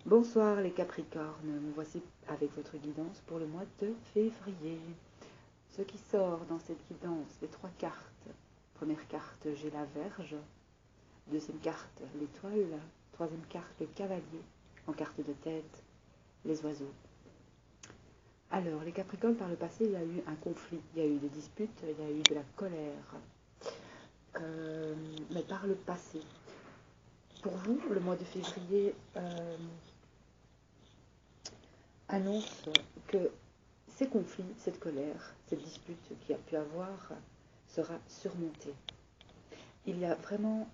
Bonsoir les Capricornes, me voici avec votre guidance pour le mois de février. Ce qui sort dans cette guidance, les trois cartes. Première carte, j'ai la Vierge. Deuxième carte, l'étoile. Troisième carte, le cavalier. En carte de tête, les oiseaux. Alors, les Capricornes, par le passé, il y a eu un conflit, il y a eu des disputes, il y a eu de la colère. Mais par le passé, pour vous, le mois de février annonce que ces conflits, cette colère, cette dispute qu'il y a pu avoir sera surmontée. Il y a vraiment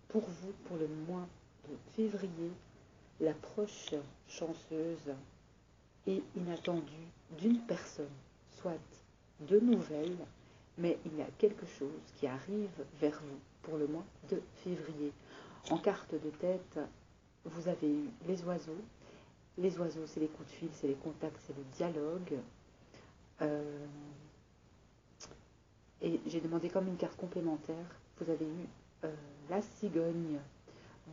pour vous, pour le mois de février, l'approche chanceuse et inattendue d'une personne, soit de nouvelles, mais il y a quelque chose qui arrive vers vous pour le mois de février. En carte de tête, vous avez eu les oiseaux. Les oiseaux, c'est les coups de fil, c'est les contacts, c'est le dialogue. Et j'ai demandé comme une carte complémentaire, vous avez eu la cigogne.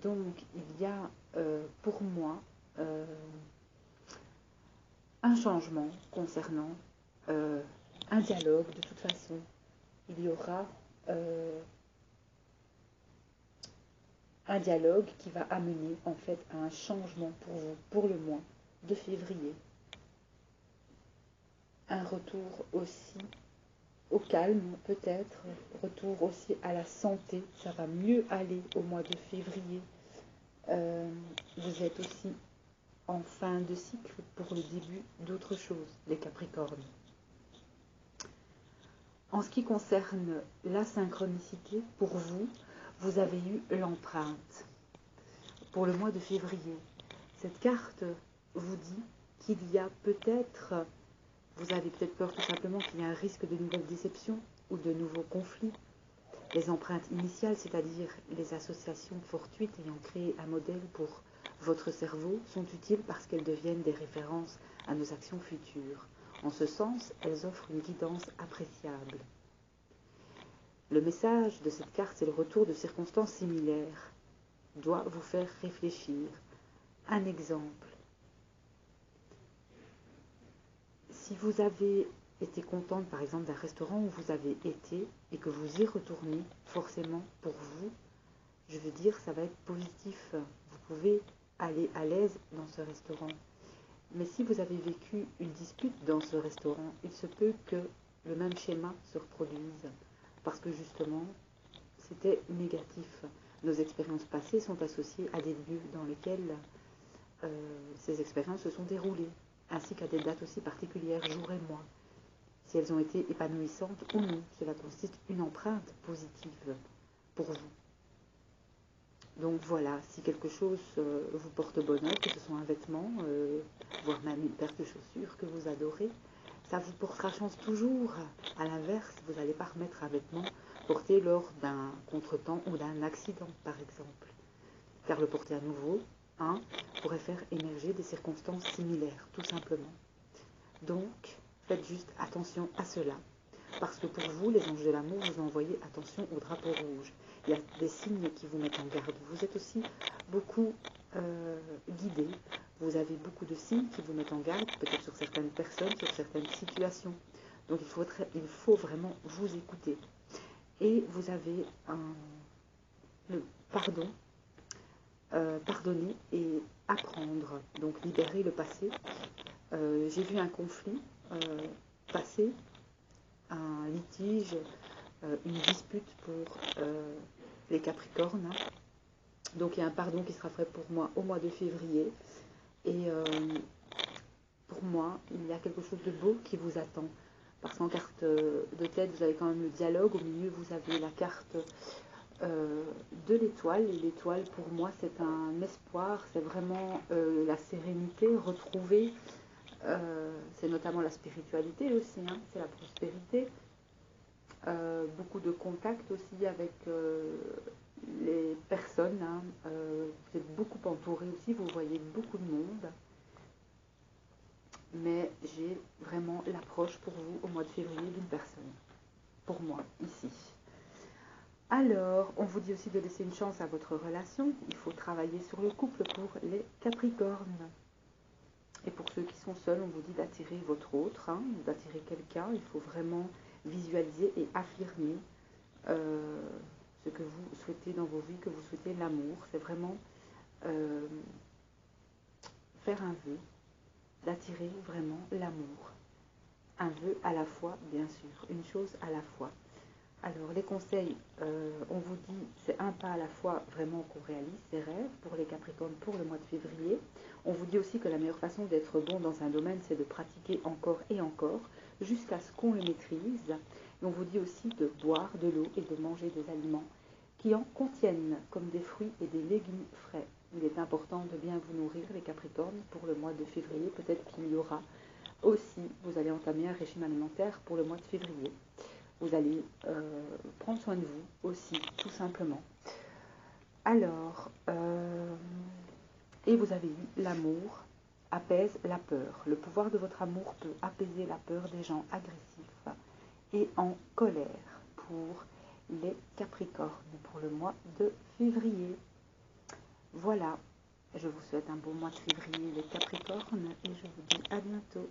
Donc, il y a pour moi un changement concernant un dialogue. De toute façon, il y aura un dialogue qui va amener en fait à un changement pour vous, pour le mois de février. Un retour aussi au calme peut-être, retour aussi à la santé, ça va mieux aller au mois de février. Vous êtes aussi en fin de cycle pour le début d'autre chose, les Capricornes. En ce qui concerne la synchronicité, pour vous, vous avez eu l'empreinte pour le mois de février. Cette carte vous dit qu'il y a peut-être, vous avez peut-être peur tout simplement qu'il y ait un risque de nouvelles déceptions ou de nouveaux conflits. Les empreintes initiales, c'est-à-dire les associations fortuites ayant créé un modèle pour votre cerveau, sont utiles parce qu'elles deviennent des références à nos actions futures. En ce sens, elles offrent une guidance appréciable. Le message de cette carte, c'est le retour de circonstances similaires. Doit vous faire réfléchir. Un exemple. Si vous avez été contente, par exemple, d'un restaurant où vous avez été et que vous y retournez, forcément, pour vous, je veux dire, ça va être positif. Vous pouvez aller à l'aise dans ce restaurant. Mais si vous avez vécu une dispute dans ce restaurant, il se peut que le même schéma se reproduise. Parce que justement, c'était négatif. Nos expériences passées sont associées à des lieux dans lesquels ces expériences se sont déroulées, ainsi qu'à des dates aussi particulières, jour et mois. Si elles ont été épanouissantes ou non, cela constitue une empreinte positive pour vous. Donc voilà, si quelque chose vous porte bonheur, que ce soit un vêtement, voire même une paire de chaussures que vous adorez, ça vous portera chance toujours. À l'inverse, vous n'allez pas remettre un vêtement porté lors d'un contretemps ou d'un accident, par exemple. Car le porter à nouveau, pourrait faire émerger des circonstances similaires, tout simplement. Donc, faites juste attention à cela. Parce que pour vous, les anges de l'amour, vous envoyez attention au drapeau rouge. Il y a des signes qui vous mettent en garde. Vous êtes aussi beaucoup guidé. Vous avez beaucoup de signes qui vous mettent en garde, peut-être sur certaines personnes, sur certaines situations. Donc il faut vraiment vous écouter. Et vous avez le pardon, pardonner et apprendre. Donc libérer le passé. J'ai vu un conflit passé, un litige, une dispute pour les Capricornes. Donc il y a un pardon qui sera fait pour moi au mois de février. Et pour moi, il y a quelque chose de beau qui vous attend. Parce qu'en carte de tête, vous avez quand même le dialogue. Au milieu, vous avez la carte de l'étoile. Et l'étoile, pour moi, c'est un espoir. C'est vraiment la sérénité retrouvée. C'est notamment la spiritualité aussi. C'est la prospérité. Beaucoup de contacts aussi avec les personnes. Vous êtes beaucoup entouré aussi. Vous voyez beaucoup de monde. Mais j'ai vraiment l'approche pour vous au mois de février d'une personne. Pour moi, ici. Alors, on vous dit aussi de laisser une chance à votre relation. Il faut travailler sur le couple pour les Capricornes. Et pour ceux qui sont seuls, on vous dit d'attirer votre autre, hein, d'attirer quelqu'un. Il faut vraiment visualiser et affirmer ce que vous souhaitez dans vos vies, que vous souhaitez l'amour. C'est vraiment faire un vœu d'attirer vraiment l'amour. Un vœu à la fois, bien sûr, une chose à la fois. Alors, les conseils, on vous dit, c'est un pas à la fois vraiment qu'on réalise ses rêves pour les Capricornes pour le mois de février. On vous dit aussi que la meilleure façon d'être bon dans un domaine, c'est de pratiquer encore et encore, jusqu'à ce qu'on le maîtrise. Et on vous dit aussi de boire de l'eau et de manger des aliments qui en contiennent, comme des fruits et des légumes frais. Il est important de bien vous nourrir, les Capricornes, pour le mois de février. Peut-être qu'il y aura aussi, vous allez entamer un régime alimentaire pour le mois de février. Vous allez prendre soin de vous aussi, tout simplement. Alors, et vous avez eu l'amour apaise la peur. Le pouvoir de votre amour peut apaiser la peur des gens agressifs et en colère pour les Capricornes pour le mois de février. Voilà, je vous souhaite un beau mois de février les Capricornes et je vous dis à bientôt.